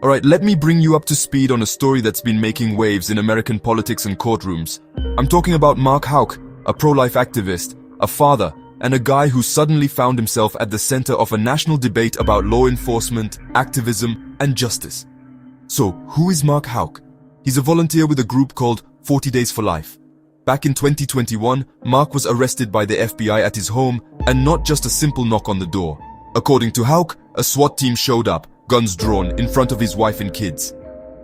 Alright, let me bring you up to speed on a story that's been making waves in American politics and courtrooms. I'm talking about Mark Houck, a pro-life activist, a father, and a guy who suddenly found himself at the center of a national debate about law enforcement, activism, and justice. So, who is Mark Houck? He's a volunteer with a group called 40 Days for Life. Back in 2021, Mark was arrested by the FBI at his home, and not just a simple knock on the door. According to Houck, a SWAT team showed up, guns drawn, in front of his wife and kids.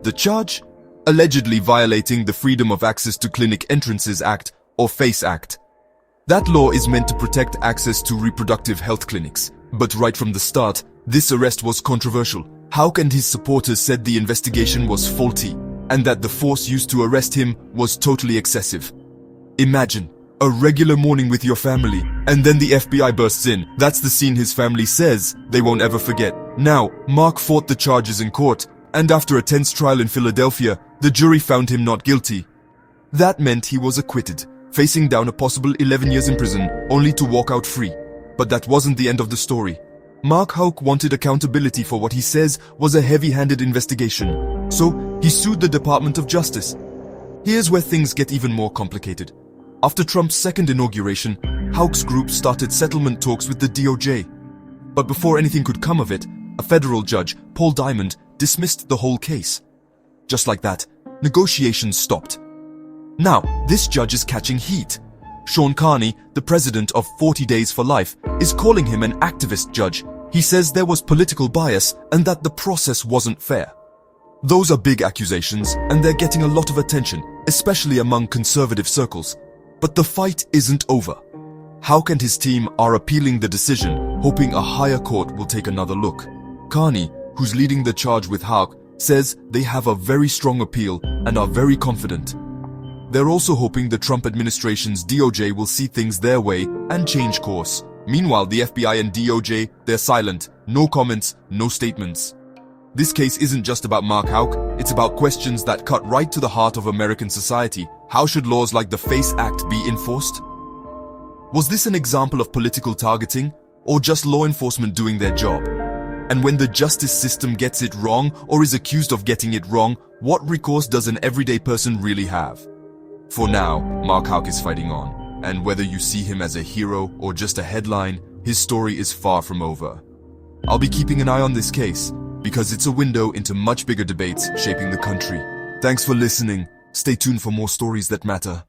The charge? Allegedly violating the Freedom of Access to Clinic Entrances Act, or FACE Act. That law is meant to protect access to reproductive health clinics. But right from the start, this arrest was controversial. Houck and his supporters said the investigation was faulty, and that the force used to arrest him was totally excessive. Imagine a regular morning with your family, and then the FBI bursts in. That's the scene his family says they won't ever forget. Now, Mark fought the charges in court, and after a tense trial in Philadelphia, the jury found him not guilty. That meant he was acquitted, facing down a possible 11 years in prison, only to walk out free. But that wasn't the end of the story. Mark Houck wanted accountability for what he says was a heavy-handed investigation, so he sued the Department of Justice. Here's where things get even more complicated. After Trump's second inauguration, Houck's group started settlement talks with the DOJ. But before anything could come of it, a federal judge, Paul Diamond, dismissed the whole case. Just like that, negotiations stopped. Now, this judge is catching heat. Sean Carney, the president of 40 Days for Life, is calling him an activist judge. He says there was political bias and that the process wasn't fair. Those are big accusations, and they're getting a lot of attention, especially among conservative circles. But the fight isn't over. Houck and his team are appealing the decision, hoping a higher court will take another look. Carney, who's leading the charge with Houck, says they have a very strong appeal and are very confident. They're also hoping the Trump administration's DOJ will see things their way and change course. Meanwhile, the FBI and DOJ, they're silent. No comments, no statements. This case isn't just about Mark Houck, it's about questions that cut right to the heart of American society. How should laws like the FACE Act be enforced? Was this an example of political targeting, or just law enforcement doing their job? And when the justice system gets it wrong, or is accused of getting it wrong, what recourse does an everyday person really have? For now, Mark Houck is fighting on, and whether you see him as a hero or just a headline, his story is far from over. I'll be keeping an eye on this case, because it's a window into much bigger debates shaping the country. Thanks for listening. Stay tuned for more stories that matter.